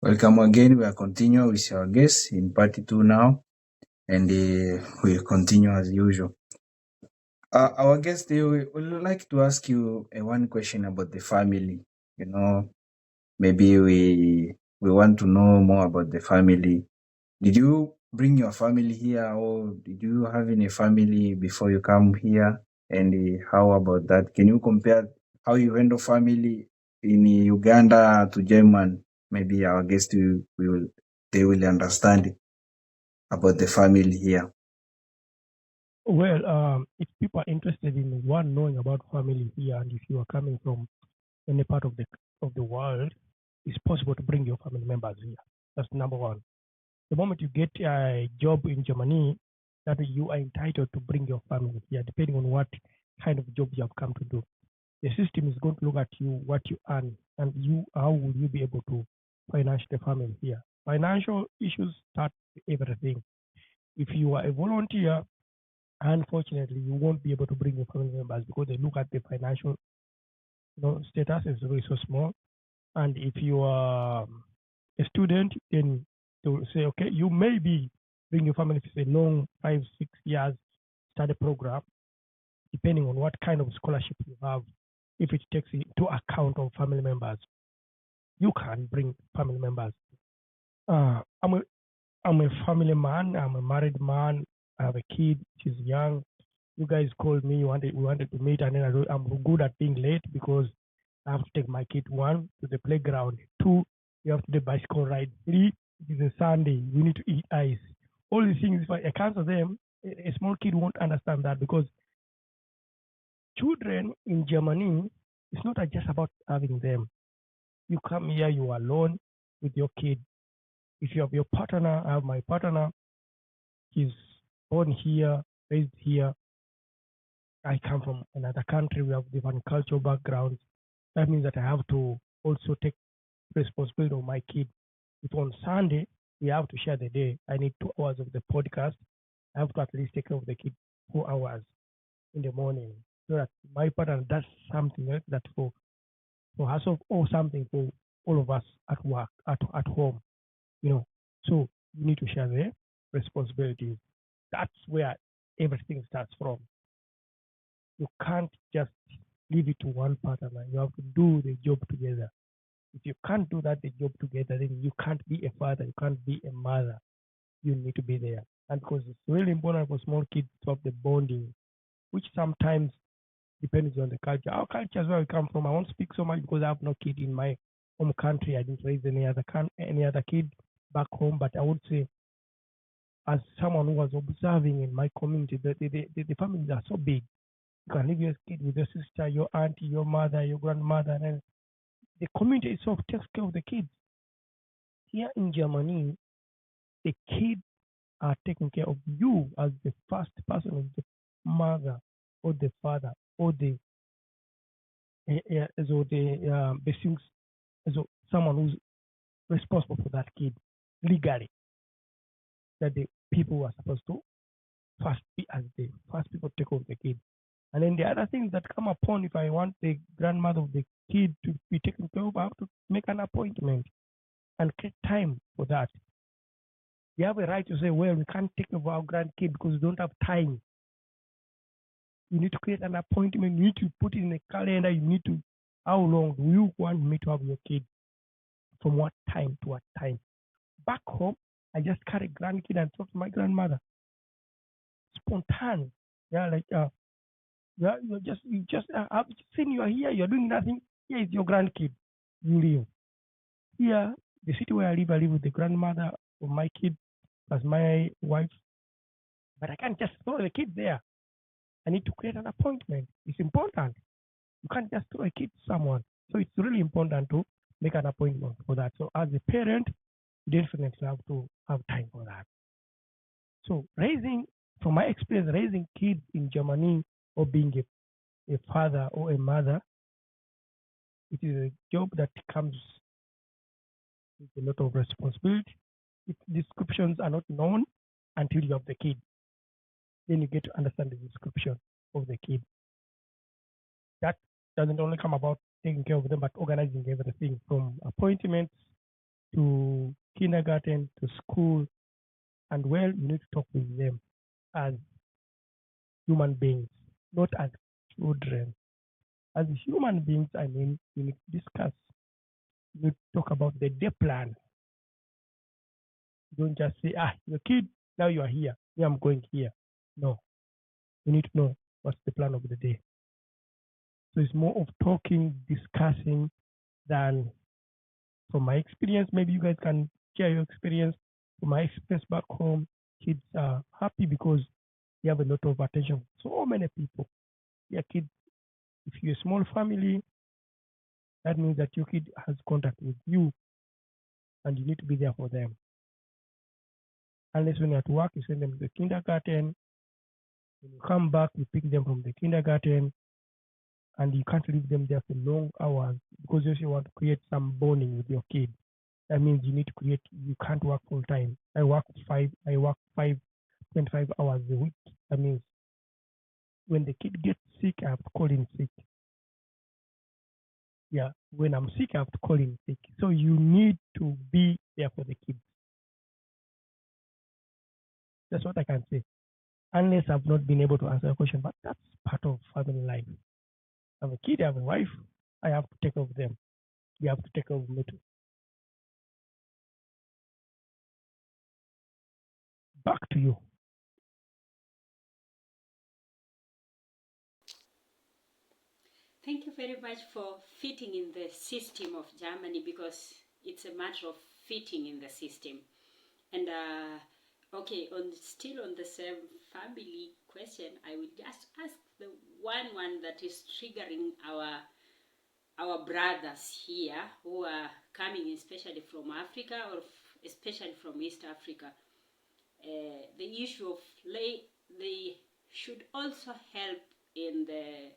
Welcome again. We are continuing with our guests in part 2 now, and we'll continue as usual. Our guest, they would like to ask you one question about the family. You know, maybe we want to know more about the family. Did you bring your family here, or did you have any family before you come here? And how about that? Can you compare how you handle family in Uganda to Germany? Maybe our guest they will understand about the family here. Well, if people are interested in knowing about family here, and if you are coming from any part of the world, it's possible to bring your family members here. That's number one. The moment you get a job in Germany, that you are entitled to bring your family here, depending on what kind of job you have come to do. The system is going to look at you, what you earn, and how will you be able to finance the family here. Financial issues start with everything. If you are a volunteer, unfortunately, you won't be able to bring your family members because they look at the financial status is really so small. And if you are a student, then they will say, okay, you may be bring your family for a long 5-6 years study program, depending on what kind of scholarship you have. If it takes into account of family members, you can bring family members. I'm a family man. I'm a married man. I have a kid. She's young. You guys called me. We wanted to meet, and then I'm good at being late because I have to take my kid, 1, to the playground. 2, you have to do bicycle ride. 3, it is a Sunday. We need to eat ice. All these things, if I cancel them, a small kid won't understand that because children in Germany, it's not just about having them. You come here, you are alone with your kid. If you have your partner, I have my partner. He's born here, raised here. I come from another country. We have different cultural backgrounds. That means that I have to also take responsibility of my kid. If on Sunday we have to share the day, I need 2 hours of the podcast. I have to at least take care of the kid 4 hours in the morning, so that my partner does something like that for herself or something for all of us at work, at home. So you need to share the responsibilities. That's where everything starts from. You can't just leave it to one partner. You have to do the job together. If you can't do the job together, then you can't be a father, you can't be a mother. You need to be there. And because it's really important for small kids to have the bonding, which sometimes depends on the culture. Our culture is where we come from. I won't speak so much because I have no kid in my home country. I didn't raise any other kid back home, but I would say, as someone who was observing in my community, the families are so big. You can leave your kid with your sister, your auntie, your mother, your grandmother, and the community itself takes care of the kids. Here in Germany, the kids are taking care of you as the first person, as the mother or the father or the things, as someone who's responsible for that kid legally. That the people who are supposed to first be as the first people to take care of the kid. And then the other things that come upon, if I want the grandmother of the kid to be taken care of, I have to make an appointment and create time for that. You have a right to say, well, we can't take care of our grandkid because we don't have time. You need to create an appointment. You need to put it in a calendar. You need to, how long do you want me to have your kid? From what time to what time? Back home, I just carry grandkid and talk to my grandmother. Spontaneous. Yeah, like I've seen you are here, you're doing nothing. Here is your grandkid. You live. Here, the city where I live with the grandmother of my kid plus my wife. But I can't just throw the kid there. I need to create an appointment. It's important. You can't just throw a kid to someone. So it's really important to make an appointment for that. So as a parent, you definitely have to have time for that. So from my experience, raising kids in Germany or being a father or a mother, it is a job that comes with a lot of responsibility. If descriptions are not known until you have the kid, then you get to understand the description of the kid. That doesn't only come about taking care of them, but organizing everything from appointments to kindergarten, to school, and well, you need to talk with them as human beings, not as children. As human beings, I mean, you need to discuss, you need to talk about the day plan. Don't just say, you're a kid, now you are here. Yeah, I'm going here. No, you need to know what's the plan of the day. So it's more of talking, discussing than from my experience. Maybe you guys can share your experience. From my experience back home, kids are happy because they have a lot of attention. So many people. Yeah, kids, if you're a small family, that means that your kid has contact with you and you need to be there for them. Unless when you're at work, you send them to the kindergarten. When you come back, you pick them from the kindergarten and you can't leave them there for long hours because you want to create some bonding with your kid. That means you need to create, you can't work full time. I work 5.5 hours a week. That means when the kid gets sick, I have to call in sick. Yeah, when I'm sick, I have to call in sick. So you need to be there for the kids. That's what I can say. Unless I've not been able to answer a question, but that's part of family life. I have a kid, I have a wife, I have to take care of them. You have to take care of me too. Back to you. Thank you very much for fitting in the system of Germany, because it's a matter of fitting in the system. And okay, still on the same family question, I will just ask the one that is triggering our brothers here who are coming especially from Africa, or especially from East Africa. The issue of they should also help in the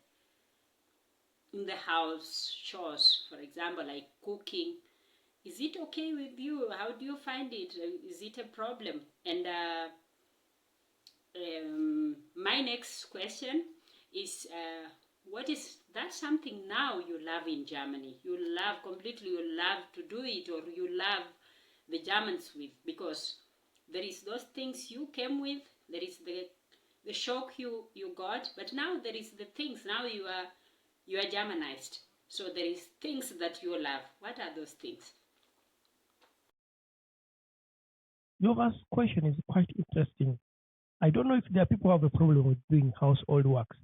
house chores, for example, like cooking. Is it okay with you? How do you find it? Is it a problem? And my next question is, what is that something now you love in Germany? You love completely, you love to do it, or you love the Germans with? Because there is those things you came with, there is the shock you got, but now there is the things, now you are Germanized. So there is things that you love. What are those things? Your first question is quite interesting. I don't know if there are people who have a problem with doing household works.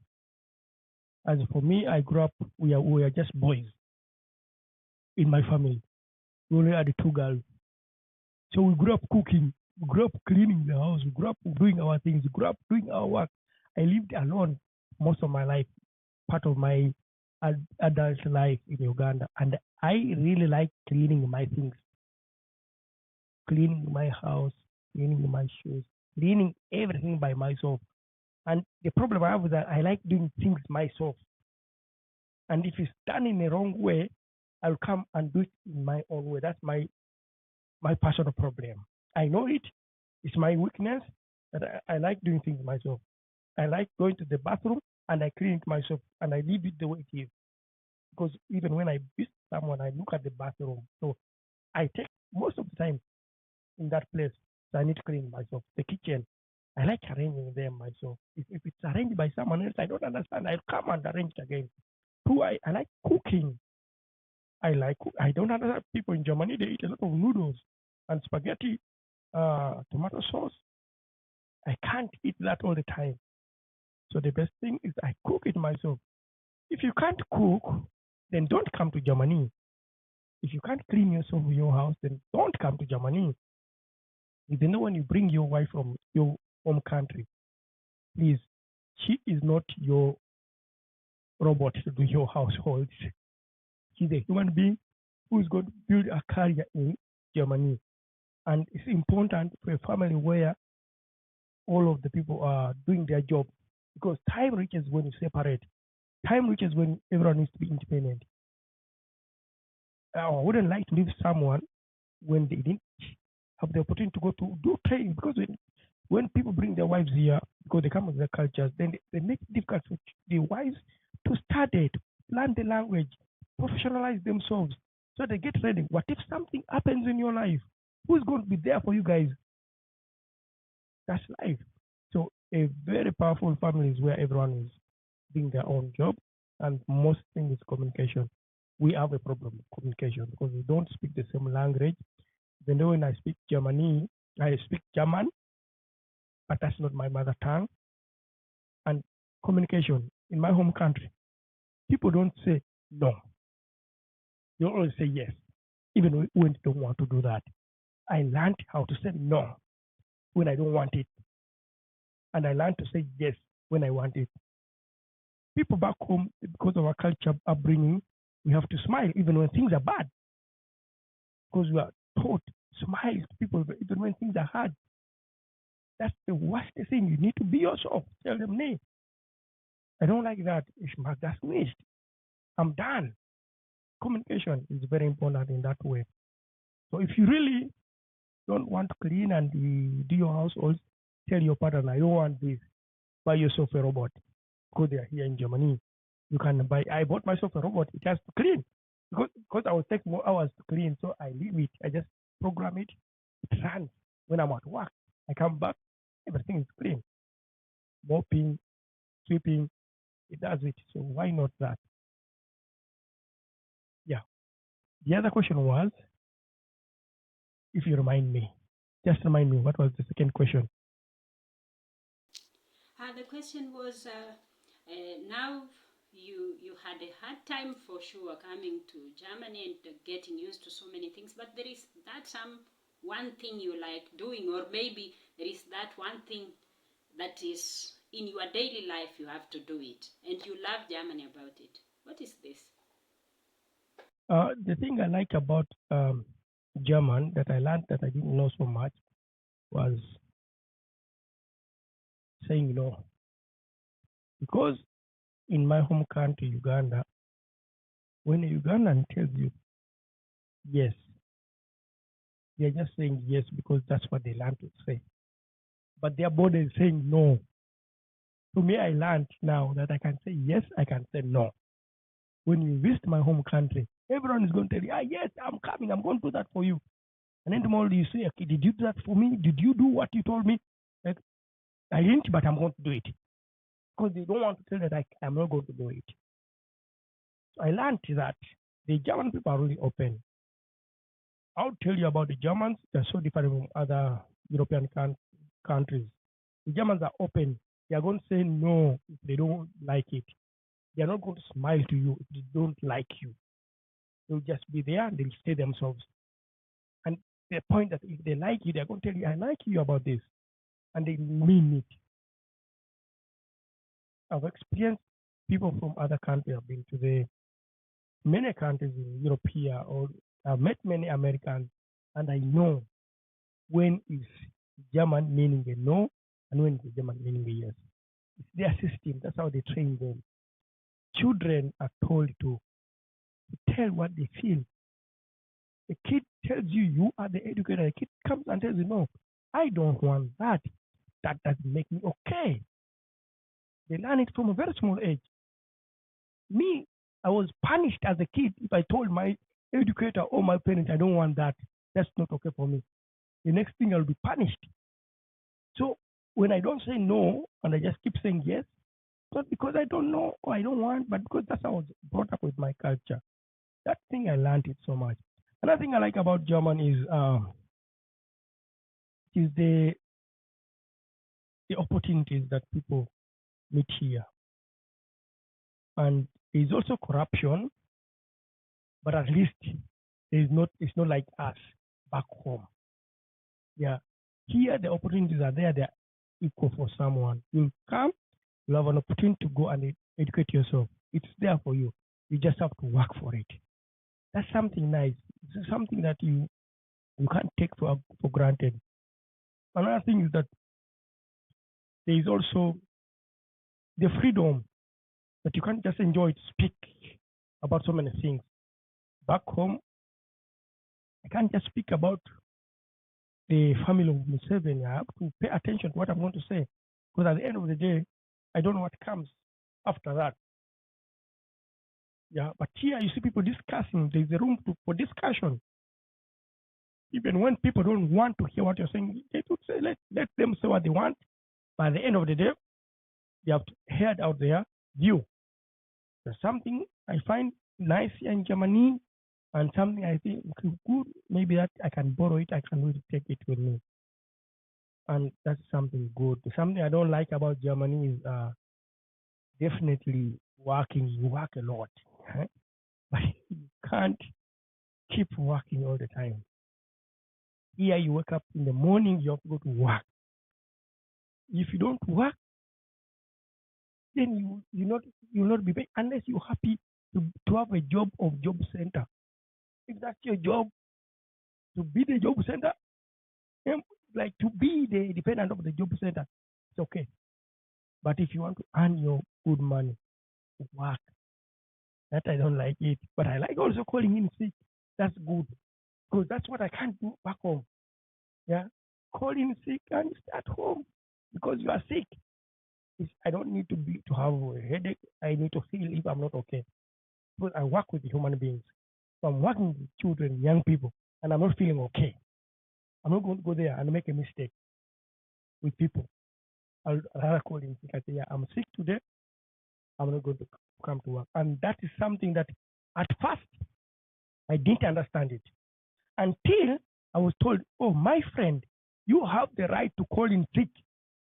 As for me, I grew up, we are just boys in my family. We only had two girls. So we grew up cooking, we grew up cleaning the house, we grew up doing our things, we grew up doing our work. I lived alone most of my life, part of my adult life in Uganda. And I really like cleaning my things, cleaning my house, cleaning my shoes, cleaning everything by myself. And the problem I have is that I like doing things myself. And if it's done in the wrong way, I'll come and do it in my own way. That's my personal problem. I know it. It's my weakness, but I like doing things myself. I like going to the bathroom and I clean it myself and I leave it the way it is. Because even when I visit someone, I look at the bathroom. So I take most of the time in that place. So I need to clean myself. The kitchen, I like arranging them myself. If it's arranged by someone else, I don't understand. I'll come and arrange it again. Two, I like cooking. I don't understand people in Germany, they eat a lot of noodles and spaghetti, tomato sauce. I can't eat that all the time. So the best thing is I cook it myself. If you can't cook, then don't come to Germany. If you can't clean yourself in your house, then don't come to Germany. Even though when you bring your wife from your home country, please, she is not your robot to do your household. She's a human being who is going to build a career in Germany. And it's important for a family where all of the people are doing their job, because time reaches when you separate. Time reaches when everyone needs to be independent. I wouldn't like to leave someone when they didn't have the opportunity to go to do training, because when people bring their wives here, because they come with their cultures, then they make it difficult for the wives to study it, learn the language, professionalize themselves. So they get ready. What if something happens in your life? Who's going to be there for you guys? That's life. So a very powerful family is where everyone is doing their own job, and most thing is communication. We have a problem with communication because we don't speak the same language. Even though when I speak Germany, I speak German, but that's not my mother tongue. And communication in my home country, people don't say no. They always say yes, even when they don't want to do that. I learned how to say no when I don't want it, and I learned to say yes when I want it. People back home, because of our culture upbringing, we have to smile even when things are bad, because we are taught smile to people even when things are hard. That's the worst thing. You need to be yourself. Tell them, nay, I don't like that. Ich mag das nicht. I'm done. Communication is very important in that way. So if you really don't want to clean and do your household, tell your partner, I don't want this. Buy yourself a robot. Because they are here in Germany. You can buy. I bought myself a robot. It has to clean because I will take more hours to clean. So I leave it. I just program it. It runs when I'm at work. I come back. Everything is clean. Mopping, sweeping. It does it. So why not that? Yeah. The other question was, if you remind me, just remind me, what was the second question? The question was, now you had a hard time for sure coming to Germany and getting used to so many things, but there is that one thing you like doing, or maybe there is that one thing that is in your daily life you have to do it, and you love Germany about it. What is this? The thing I like about German that I learned that I didn't know so much was saying no. Because in my home country, Uganda, when a Ugandan tells you yes, they're just saying yes because that's what they learn to say. But their body is saying no. To me, I learned now that I can say yes, I can say no. When you visit my home country, everyone is going to tell you, yes, I'm coming, I'm going to do that for you. And then tomorrow you say, okay, did you do that for me? Did you do what you told me? Like, I didn't, but I'm going to do it. Because they don't want to tell that I'm not going to do it. So I learned that the German people are really open. I'll tell you about the Germans. They're so different from other European countries. The Germans are open. They are going to say no if they don't like it. They are not going to smile to you if they don't like you. They'll just be there and they'll stay themselves. And the point that if they like you, they're going to tell you, I like you about this. And they mean it. I've experienced people from other countries. I've been to the many countries in Europe here, or I've met many Americans, and I know when is German meaning a no and when is German meaning a yes. It's their system. That's how they train them. Children are told to tell what they feel. The kid tells you you are the educator. The kid comes and tells you, no, I don't want that. That doesn't make me okay. They learn it from a very small age. Me, I was punished as a kid if I told my educator or my parents I don't want that. That's not okay for me. The next thing I'll be punished. So when I don't say no and I just keep saying yes, not because I don't know or I don't want, but because that's how I was brought up with my culture. That thing I learned it so much. Another thing I like about German is the opportunities that people meet here. And there's also corruption, but at least it's not like us back home. Yeah. Here the opportunities are there, they're equal for someone. You'll come, you have an opportunity to go and educate yourself. It's there for you. You just have to work for it. That's something nice. It's something that you can't take for granted. Another thing is that there is also the freedom that you can't just enjoy to speak about so many things. Back home, I can't just speak about the family of Museveni. I have to pay attention to what I'm going to say, because at the end of the day, I don't know what comes after that. Yeah, but here you see people discussing. There's a room for discussion. Even when people don't want to hear what you're saying, they would say, let them say what they want. But at the end of the day, they have to head out their view. There's something I find nice here in Germany and something I think good, maybe that I can borrow it, I can really take it with me. And that's something good. Something I don't like about Germany is definitely working. You work a lot, right? But you can't keep working all the time. Here you wake up in the morning, you have to go to work. If you don't work, then you not be paid unless you're happy to have a job of job center. If that's your job, to be the job center, like to be the dependent of the job center, it's okay. But if you want to earn your good money, work. That I don't like it. But I like also calling in sick. That's good. Because that's what I can't do back home. Yeah. Call in sick and stay at home because you are sick. I don't need to have a headache. I need to feel if I'm not okay. Because I work with human beings. So I'm working with children, young people, and I'm not feeling okay. I'm not going to go there and make a mistake with people. I'll rather call in sick. I say, yeah, I'm sick today. I'm not going to come to work. And that is something that at first I didn't understand it until I was told, oh, my friend, you have the right to call in sick.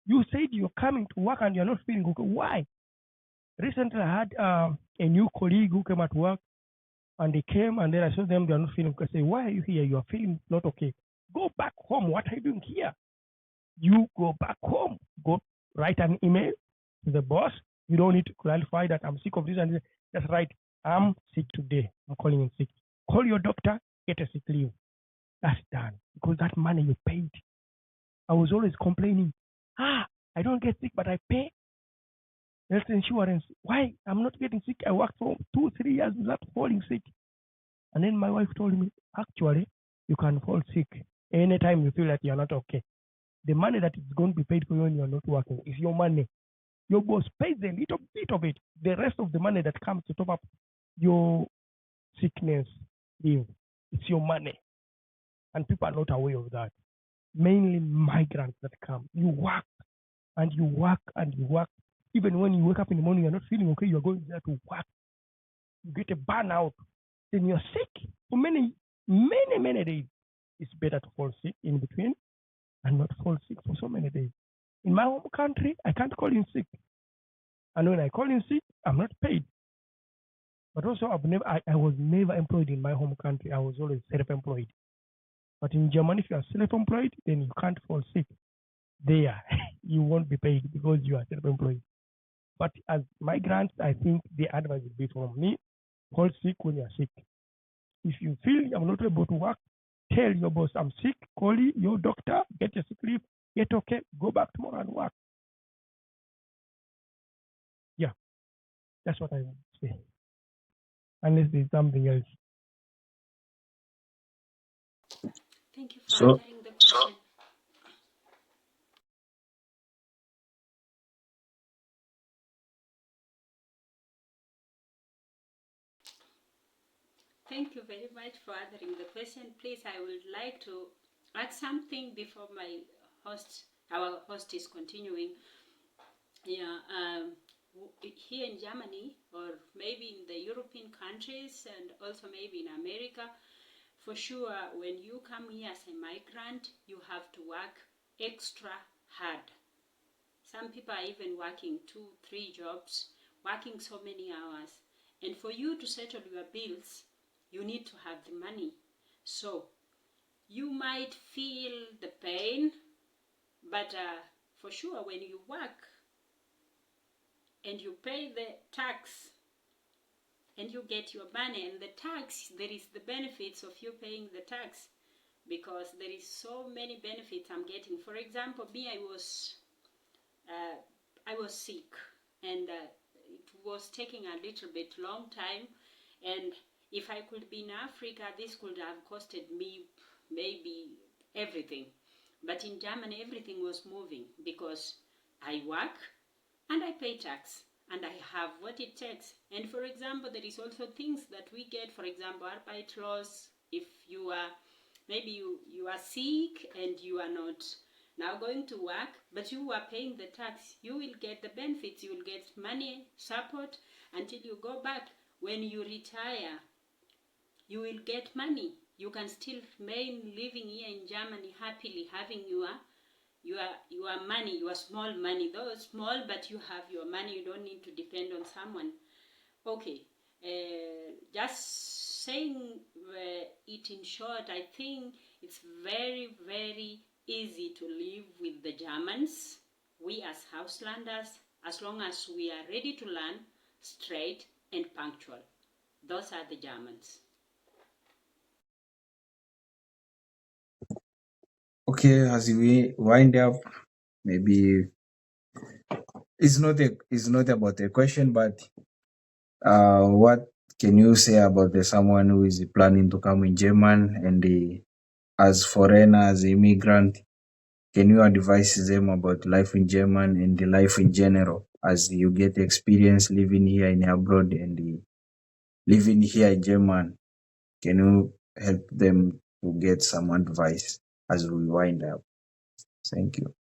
You said you're coming to work and you're not feeling okay. Why? Recently, I had a new colleague who came at work and they came and then I saw them, they're not feeling okay. I say, why are you here? You are feeling not okay. Go back home. What are you doing here? You go back home. Go write an email to the boss. You don't need to clarify that I'm sick of this and this. Just write, I'm sick today. I'm calling in sick. Call your doctor, get a sick leave. That's done. Because that money you paid. I was always complaining, I don't get sick, but I pay health insurance. Why? I'm not getting sick. I worked for 2-3 years without falling sick. And then my wife told me, actually, you can fall sick anytime you feel that you're not okay. The money that is going to be paid for you when you're not working is your money. Your boss pays a little bit of it. The rest of the money that comes to top up your sickness leave, it's your money. And people are not aware of that. Mainly migrants that come. You work and you work and you work. Even when you wake up in the morning, you're not feeling okay, you're going there to work. You get a burnout, then you're sick for many, many, many days. It's better to fall sick in between and not fall sick for so many days. In my home country, I can't call in sick. And when I call in sick, I'm not paid. But also, I was never employed in my home country. I was always self-employed. But in Germany, if you are self-employed, then you can't fall sick. There, you won't be paid because you are self-employed. But as migrants, I think the advice would be from me, call sick when you're sick. If you feel I'm not able to work, tell your boss I'm sick, call your doctor, get your sick leave, get okay, go back tomorrow and work. Yeah, that's what I would say. Unless there's something else. Thank you for So, answering the question. Thank you very much for answering the question. Please, I would like to add something before our host is continuing. Yeah, here in Germany, or maybe in the European countries, and also maybe in America, for sure, when you come here as a migrant, you have to work extra hard. Some people are even working 2-3 jobs, working so many hours. And for you to settle your bills, you need to have the money. So you might feel the pain, but for sure when you work and you pay the tax and you get your money, and the tax, there is the benefits of you paying the tax, because there is so many benefits I'm getting. For example, me, I was sick, and it was taking a little bit long time, and if I could be in Africa, this could have costed me maybe everything. But in Germany, everything was moving because I work and I pay tax and I have what it takes. And for example, there is also things that we get, for example, Arbeitslos. If you are, maybe you are sick and you are not now going to work, but you are paying the tax, you will get the benefits, you will get money support until you go back. When you retire, you will get money. You can still remain living here in Germany happily, having your money, your small money, though small, but you have your money. You don't need to depend on someone. Okay, just saying it in short, I think it's very, very easy to live with the Germans. We as Houselanders, as long as we are ready to learn, straight and punctual. Those are the Germans. Okay, as we wind up, maybe it's not about a question, but what can you say about the someone who is planning to come in German and as foreigner, as immigrant? Can you advise them about life in German and the life in general as you get experience living here in abroad and living here in German? Can you help them to get some advice as we wind up? Thank you.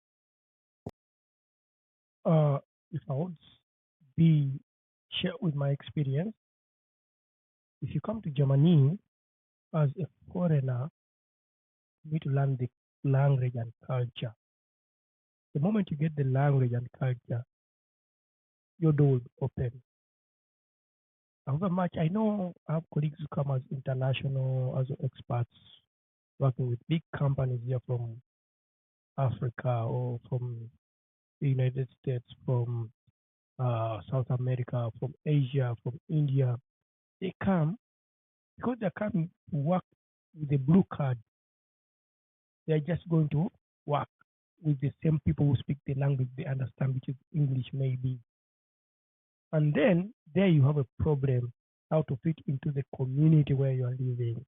If I would be share with my experience, if you come to Germany as a foreigner, you need to learn the language and culture. The moment you get the language and culture, your door will be open. However much I know I have colleagues who come as international, as experts, working with big companies here from Africa or from the United States, from South America, from Asia, from India. They come because they're coming to work with a blue card. They're just going to work with the same people who speak the language they understand, which is English maybe. And then there you have a problem how to fit into the community where you are living.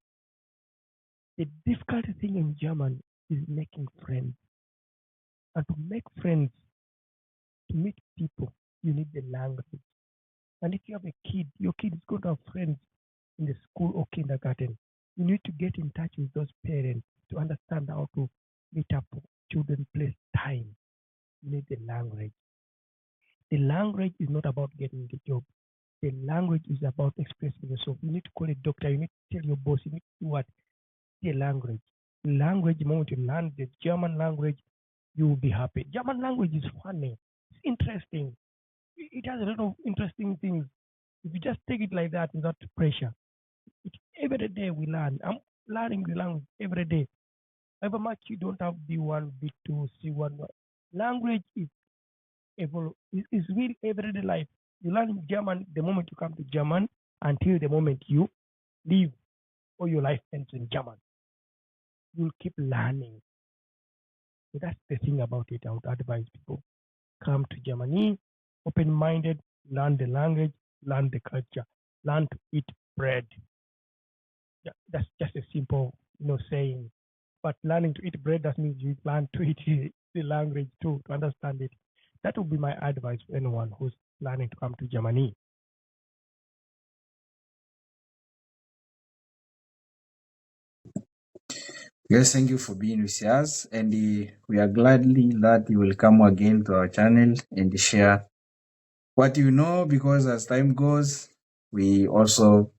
The difficult thing in German is making friends. And to make friends, to meet people, you need the language. And if you have a kid, your kid is going to have friends in the school or kindergarten. You need to get in touch with those parents to understand how to meet up children, place, time. You need the language. The language is not about getting the job. The language is about expressing yourself. You need to call a doctor. You need to tell your boss. You need to do what? The language. Language, the moment you learn the German language, you will be happy. German language is funny. It's interesting. It has a lot of interesting things. If you just take it like that without pressure, every day we learn. I'm learning the language every day. However much you don't have B1, B2, C1, language is is real everyday life. You learn German the moment you come to German until the moment you leave or your life ends in German. You'll keep learning. So that's the thing about it. I would advise people come to Germany, open minded, learn the language, learn the culture, learn to eat bread. Yeah, that's just a simple, saying. But learning to eat bread does mean you learn to eat the language too, to understand it. That would be my advice for anyone who's planning to come to Germany. Yes, thank you for being with us, and we are gladly that you will come again to our channel and share what you know, because as time goes, we also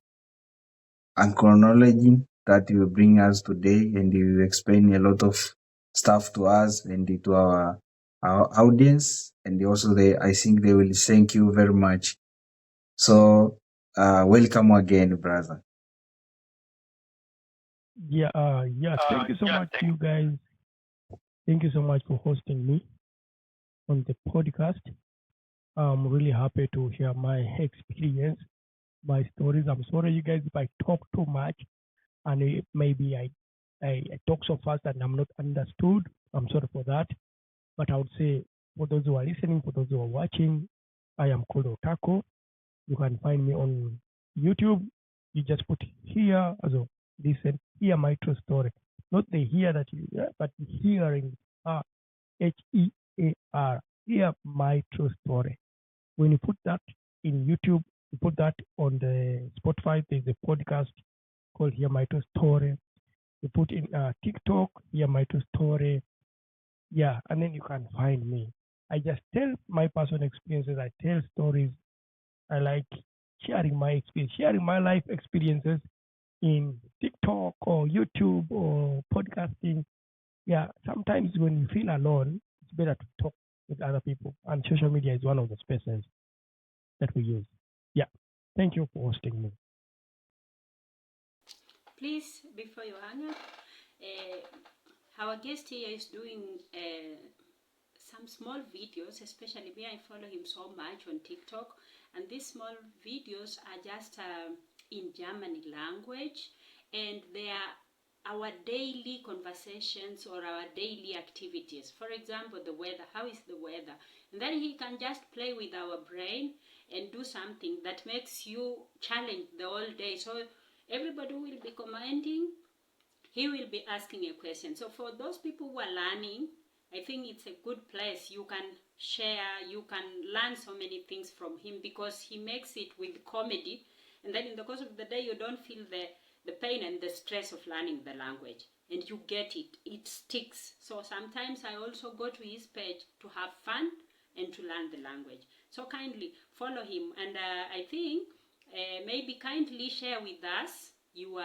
acknowledging that you bring us today and you explain a lot of stuff to us and to our audience, and also I think they will thank you very much. So welcome again, brother. Yeah, thank you so much, you guys. Thank you so much for hosting me on the podcast. I'm really happy to share my experience, my stories. I'm sorry, you guys, if I talk too much and maybe I talk so fast and I'm not understood. I'm sorry for that. But I would say for those who are listening, for those who are watching, I am called Otako. You can find me on YouTube. You just put here as a listen, hear my true story. Not the hear that you hear, but hearing Hear my true story. When you put that in YouTube, you put that on the Spotify, there's a podcast called Hear My Two Story. You put in TikTok, Hear My Two Story. Yeah, and then you can find me. I just tell my personal experiences. I tell stories. I like sharing my experience, sharing my life experiences in TikTok or YouTube or podcasting. Yeah, sometimes when you feel alone, it's better to talk with other people. And social media is one of the spaces that we use. Yeah. Thank you for hosting me. Please, before you hang up, our guest here is doing some small videos, especially me. I follow him so much on TikTok, and these small videos are just in German language, and they are our daily conversations or our daily activities. For example, the weather. How is the weather? And then he can just play with our brain and do something that makes you challenge the whole day. So everybody will be commenting, he will be asking a question. So for those people who are learning, I think it's a good place. You can share, you can learn so many things from him because he makes it with comedy. And then in the course of the day, you don't feel the pain and the stress of learning the language. And you get it. It sticks. So sometimes I also go to his page to have fun and to learn the language. So kindly follow him. And I think maybe kindly share with us your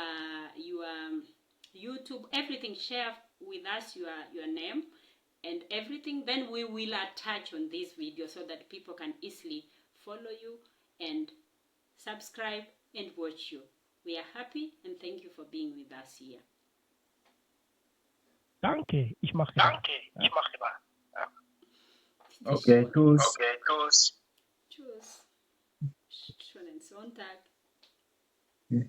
YouTube, everything. Share with us your name and everything. Then we will attach on this video so that people can easily follow you and subscribe and watch you. We are happy and thank you for being with us here. Danke, ich mache das. Okay, tschüss. Tschüss. Schönen Sonntag. Yeah.